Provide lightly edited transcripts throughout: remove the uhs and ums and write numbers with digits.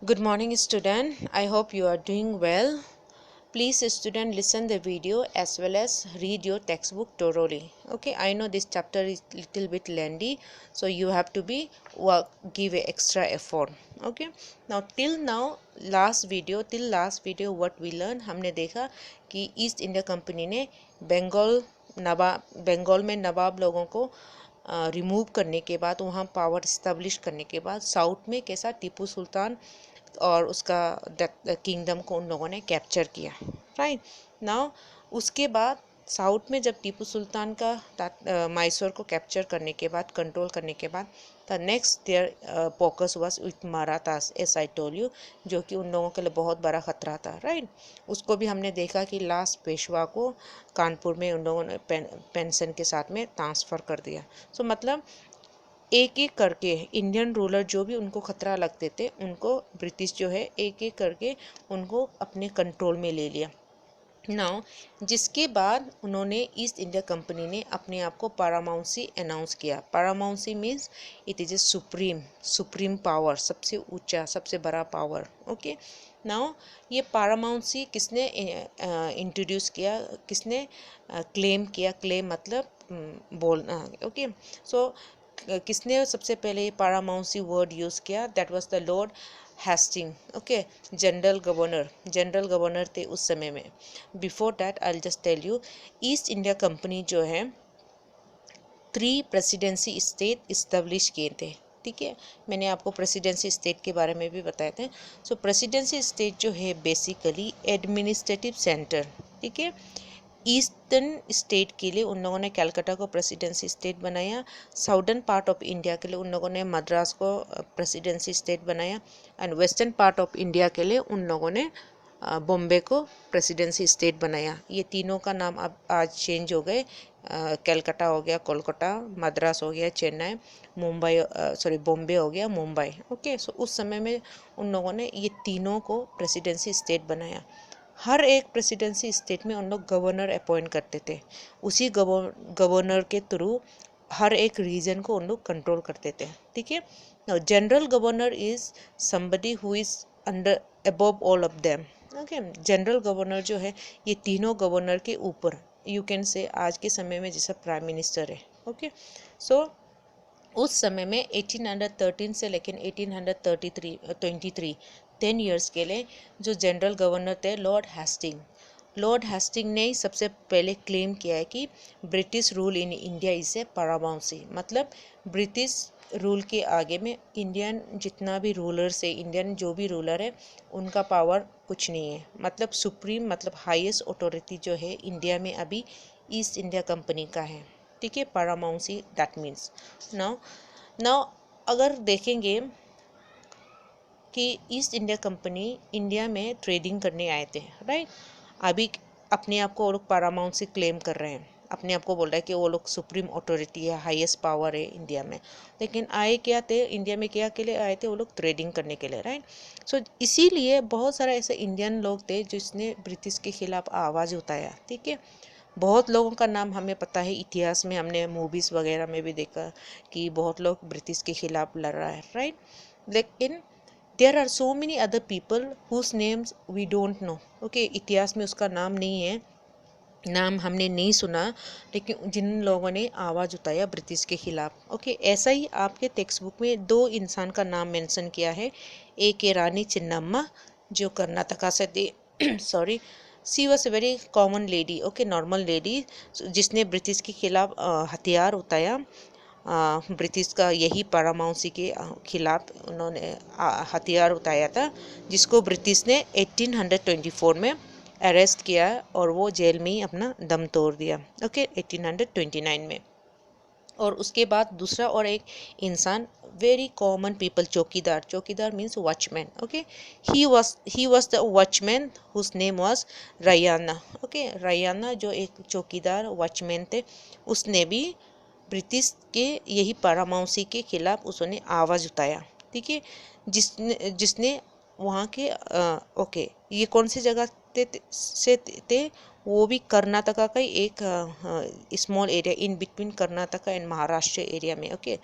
Good morning, student. I hope you are doing well. Please, student, listen the video as well as read your textbook thoroughly. Okay, I know this chapter is little bit lengthy, so you have to be give a extra effort. Okay, now till last video what we learned, हमने देखा कि east India company ने बंगाल में नवाब लोगों को remove करने के बाद, वहाँ पावर इस्टेब्लिश करने के बाद साउथ में कैसा टीपू सुल्तान और उसका किंगडम को उन लोगों ने कैप्चर किया। राइट नाउ उसके बाद साउथ में जब टीपू सुल्तान का मैसूर को कैप्चर करने के बाद, कंट्रोल करने के बाद, the next their focus was with Marathas, as I told you, जो कि उन लोगों के लिए बहुत बड़ा खतरा था। राइट उसको भी हमने देखा कि लास्ट पेशवा को कानपुर में उन लोगों ने पेंशन के साथ में ट्रांसफ़र कर दिया। सो मतलब एक एक करके इंडियन रूलर जो भी उनको खतरा लगते थे, उनको ब्रिटिश जो है एक एक करके उनको अपने कंट्रोल में ले लिया। नाउ जिसके बाद उन्होंने ईस्ट इंडिया कंपनी ने अपने आप को पारामाउंसी अनाउंस किया। Paramountcy means it is a supreme power, सबसे ऊंचा सबसे बड़ा पावर। ओके नाउ ये पारामाउंसी किसने इंट्रोड्यूस किया, किसने क्लेम किया? क्लेम मतलब बोलना। ओके सो किसने सबसे पहले ये पारामाउंसी वर्ड यूज़ किया? That was the Lord Hastings. Okay general governor थे उस समय में। Before that I will just tell you, East India Company जो है 3 प्रेसिडेंसी स्टेट इस्टेब्लिश किए थे। ठीक है, मैंने आपको प्रेसिडेंसी स्टेट के बारे में भी बताए थे। सो प्रेसिडेंसी स्टेट जो है बेसिकली एडमिनिस्ट्रेटिव सेंटर। ठीक है, ईस्टर्न स्टेट के लिए उन लोगों ने कलकत्ता को प्रेसिडेंसी स्टेट बनाया। साउदर्न पार्ट ऑफ इंडिया के लिए उन लोगों ने मद्रास को प्रेसिडेंसी स्टेट बनाया। And western part of India के लिए उन लोगों ने बॉम्बे को प्रेसिडेंसी स्टेट बनाया। ये तीनों का नाम अब आज चेंज हो गए। कलकत्ता हो गया कोलकाता, मद्रास हो गया चेन्नई, बॉम्बे हो गया मुंबई। ओके सो उस समय में उन लोगों ने ये तीनों को प्रेसिडेंसी स्टेट बनाया। हर एक प्रेसिडेंसी स्टेट में उन लोग गवर्नर अपॉइंट करते थे। उसी गवर्नर के थ्रू हर एक रीजन को उन लोग कंट्रोल करते थे। ठीक है, general governor is somebody who is under above all of them. Okay, general governor जो है ये तीनों गवर्नर के ऊपर, यू कैन से आज के समय में जैसा प्राइम मिनिस्टर है। ओके सो उस समय में 1813 से लेकिन 1823 10 ईयर्स के लिए जो जनरल गवर्नर थे लॉर्ड हेस्टिंग ने सबसे पहले क्लेम किया है कि British rule in India is a paramountcy. मतलब ब्रिटिश रूल के आगे में इंडियन जितना भी रूलर्स है, इंडियन जो भी रूलर है, उनका पावर कुछ नहीं है। मतलब सुप्रीम मतलब हाईएस्ट अथॉरिटी जो है इंडिया में अभी ईस्ट इंडिया कंपनी का है। ठीक है, पारामाउंसी दैट मीन्स। नाउ अगर देखेंगे कि ईस्ट इंडिया कंपनी इंडिया में ट्रेडिंग करने आए थे। राइट अभी अपने आप को वो लोग पारामाउंसी क्लेम कर रहे हैं, अपने आप को बोल रहा है कि वो लोग सुप्रीम अथॉरिटी है, हाईएस्ट पावर है इंडिया में। लेकिन आए क्या थे इंडिया में? क्या के लिए आए थे? वो लोग ट्रेडिंग करने के लिए। राइट सो इसीलिए बहुत सारे ऐसे इंडियन लोग थे जिसने ब्रिटिश के खिलाफ आवाज़ उठाया। ठीक है, बहुत लोगों का नाम हमें पता है, इतिहास में हमने मूवीज़ वगैरह में भी देखा कि बहुत लोग ब्रिटिश के खिलाफ लड़ रहा है। राइट लेकिन there are so many other people whose names we don't know. Okay, इतिहास में उसका नाम नहीं है, नाम हमने नहीं सुना, लेकिन जिन लोगों ने आवाज़ उठाया ब्रिटिश के खिलाफ। ओके ऐसा ही आपके टेक्स्ट बुक में 2 इंसान का नाम मेंशन किया है। एक है रानी चिन्नम्मा जो कर्नाटका से थी sorry, she was a very common lady. Okay normal lady जिसने ब्रिटिश के खिलाफ हथियार उठाया। ब्रिटिश का यही पारामाउंसी के खिलाफ उन्होंने हथियार उठाया था, जिसको ब्रिटिश ने 1824 में अरेस्ट किया और वो जेल में ही अपना दम तोड़ दिया। ओके 1829 में। और उसके बाद दूसरा और एक इंसान, वेरी कॉमन पीपल, चौकीदार means watchman. Okay he was the watchman whose name was Raiyana. Okay Raiyana जो एक चौकीदार वॉचमैन थे, उसने भी ब्रिटिश के यही पारामाउंसी के खिलाफ उसने आवाज़ उठाया। ठीक है, जिसने वहाँ के ओके ये कौन सी जगह से थे वो भी कर्नाटका का ही एक small area in between Karnataka and Maharashtra area में। ओके,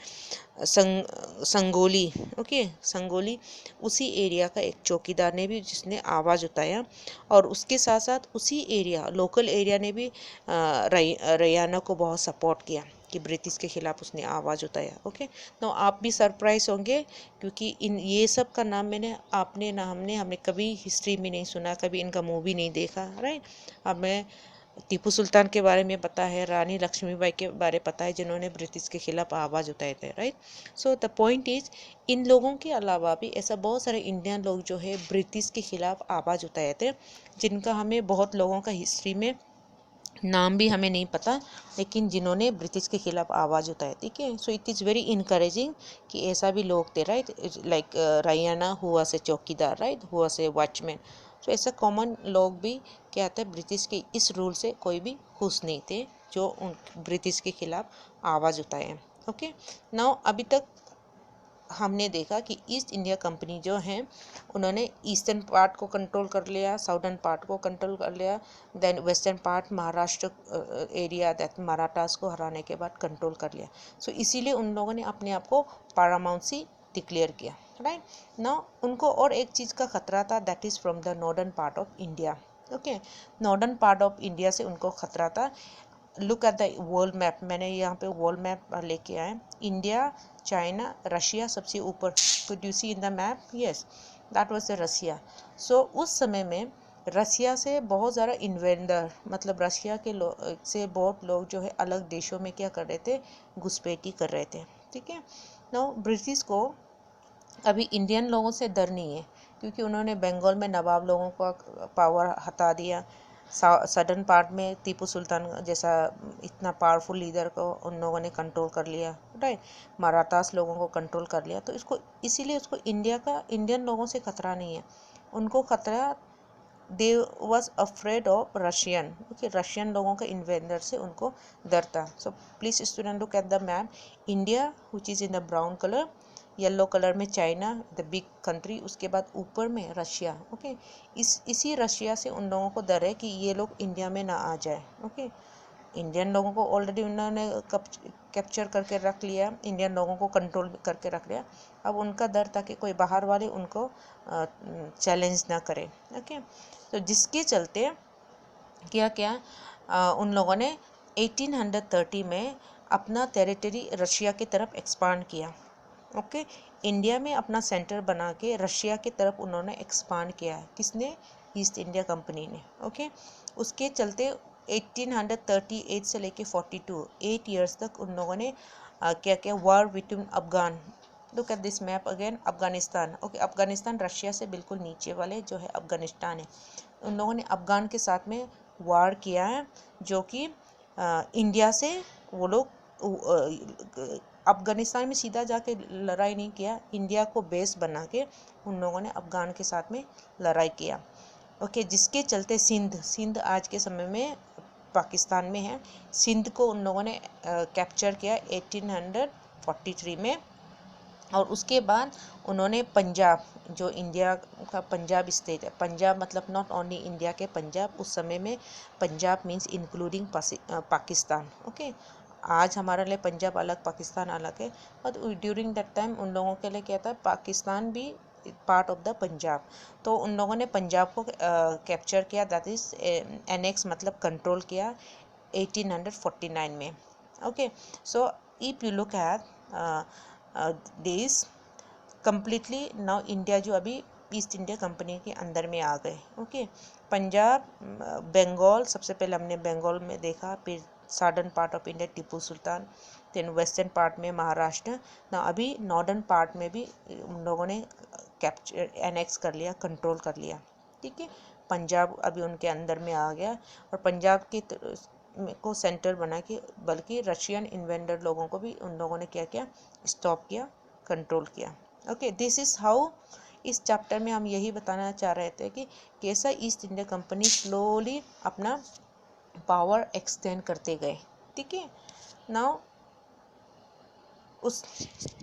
संगोली, ओके संगोली उसी एरिया का एक चौकीदार ने भी जिसने आवाज़ उठाया, और उसके साथ साथ उसी एरिया लोकल एरिया ने भी रैयाना को बहुत सपोर्ट किया कि ब्रिटिश के खिलाफ उसने आवाज़ उठाया। ओके, तो आप भी सरप्राइज होंगे क्योंकि इन ये सब का नाम हमने कभी हिस्ट्री में नहीं सुना, कभी इनका मूवी नहीं देखा, राइट। हमें टीपू सुल्तान के बारे में पता है, रानी लक्ष्मीबाई के बारे पता है जिन्होंने ब्रिटिश के खिलाफ आवाज़ उठाए थे, right. So the point is, इन लोगों के अलावा भी ऐसा बहुत सारे इंडियन लोग जो है ब्रिटिश के खिलाफ आवाज़ उठाए थे, जिनका हमें बहुत लोगों का हिस्ट्री में नाम भी हमें नहीं पता, लेकिन जिन्होंने ब्रिटिश के खिलाफ आवाज़ उठाई। ठीक है, so it is very encouraging कि ऐसा भी लोग थे, राइट, लाइक रैयाना हुआ से चौकीदार, राइट, हुआ से वॉचमैन। सो ऐसा कॉमन लोग भी क्या था, ब्रिटिश के इस रूल से कोई भी खुश नहीं थे जो उन ब्रिटिश के खिलाफ आवाज़ उठाए। ओके, नाउ अभी तक हमने देखा कि ईस्ट इंडिया कंपनी जो है उन्होंने ईस्टर्न पार्ट को कंट्रोल कर लिया, साउदर्न पार्ट को कंट्रोल कर लिया, then western part Maharashtra area that Marathas को हराने के बाद कंट्रोल कर लिया। सो इसीलिए उन लोगों ने अपने आप को पारामाउंसी डिक्लेयर किया, राइट। नाउ उनको और एक चीज़ का खतरा था, that is from the northern part of India. Okay, northern part of India से उनको खतरा था। Look at the world map, मैंने यहाँ पे वर्ल्ड मैप लेके आए, इंडिया, चाइना, रशिया सबसे ऊपर। Could you see in the map? Yes, that was the Russia. So उस समय में रशिया से बहुत ज़्यादा इन्वेंडर, मतलब रशिया के से बहुत लोग जो है अलग देशों में क्या कर रहे थे, घुसपैठी कर रहे थे। ठीक है, नाउ ब्रिटिश को अभी इंडियन लोगों से डर नहीं है, क्योंकि उन्होंने बंगाल में नवाब लोगों का पावर हटा दिया, सदर्न पार्ट में टीपू सुल्तान जैसा इतना पावरफुल लीडर को उन लोगों ने कंट्रोल कर लिया, राइट, मराठास लोगों को कंट्रोल कर लिया। तो इसको इसीलिए उसको इंडियन लोगों से खतरा नहीं है, उनको खतरा they was afraid of Russian. Okay, Russian लोगों के इन्वेंडर से उनको डर था। So please student look at the map, India which is in the brown colour, yellow colour में चाइना द बिग कंट्री, उसके बाद ऊपर में रशिया। ओके, इसी रशिया से उन लोगों को डर है कि ये लोग इंडिया में ना आ जाए। ओके, इंडियन लोगों को ऑलरेडी उन्होंने कैप्चर करके रख लिया, इंडियन लोगों को कंट्रोल करके रख लिया। अब उनका डर था कि कोई बाहर वाले उनको चैलेंज ना करे। ओके, तो जिसके चलते क्या क्या उन लोगों ने 1830 में अपना टेरिटरी रशिया की तरफ एक्सपांड किया। ओके, इंडिया में अपना सेंटर बना के रशिया की तरफ उन्होंने एक्सपांड किया है। किसने? ईस्ट इंडिया कंपनी ने। ओके, उसके चलते 1838 से लेके 42 8 ईयर्स तक उन लोगों ने क्या क्या war between Afghan, look at this map again, Afghanistan. Okay, Afghanistan Russia से बिल्कुल नीचे वाले जो है अफगानिस्तान है, उन लोगों ने अफगान के साथ में वार किया है, जो कि इंडिया से वो लोग अफगानिस्तान में सीधा जाके लड़ाई नहीं किया, इंडिया को बेस बना के उन लोगों ने अफगान के साथ में लड़ाई किया। ओके, जिसके चलते सिंध आज के समय में पाकिस्तान में है, सिंध को उन लोगों ने कैप्चर किया 1843 में। और उसके बाद उन्होंने पंजाब, जो इंडिया का पंजाब स्टेट है, पंजाब मतलब नॉट ओनली इंडिया के पंजाब, उस समय में Punjab means including Pakistan. Okay, आज हमारे लिए पंजाब अलग, पाकिस्तान अलग है, बट ड्यूरिंग दैट टाइम उन लोगों के लिए क्या था, पाकिस्तान भी पार्ट ऑफ द पंजाब। तो उन लोगों ने पंजाब को कैप्चर किया, दैट इज एनेक्स मतलब कंट्रोल किया 1849 में। Okay, so if you look at this completely, now India जो अभी ईस्ट इंडिया कंपनी के अंदर में आ गए। ओके, पंजाब, बंगाल, सबसे पहले हमने बंगाल में देखा, फिर southern part of India Tipu Sultan, then western part में महाराष्ट्र, ना अभी नॉर्दर्न पार्ट में भी उन लोगों ने कैप्चर एनेक्स कर लिया, कंट्रोल कर लिया। ठीक है, पंजाब अभी उनके अंदर में आ गया, और पंजाब के को सेंटर बना के बल्कि रशियन इन्वेंडर लोगों को भी उन लोगों ने क्या किया, स्टॉप किया, कंट्रोल किया। ओके, दिस इज़ हाउ, इस चैप्टर में हम यही बताना चाह रहे थे कि कैसा ईस्ट इंडिया कंपनी स्लोली अपना पावर एक्सटेंड करते गए। ठीक है, नाउ उस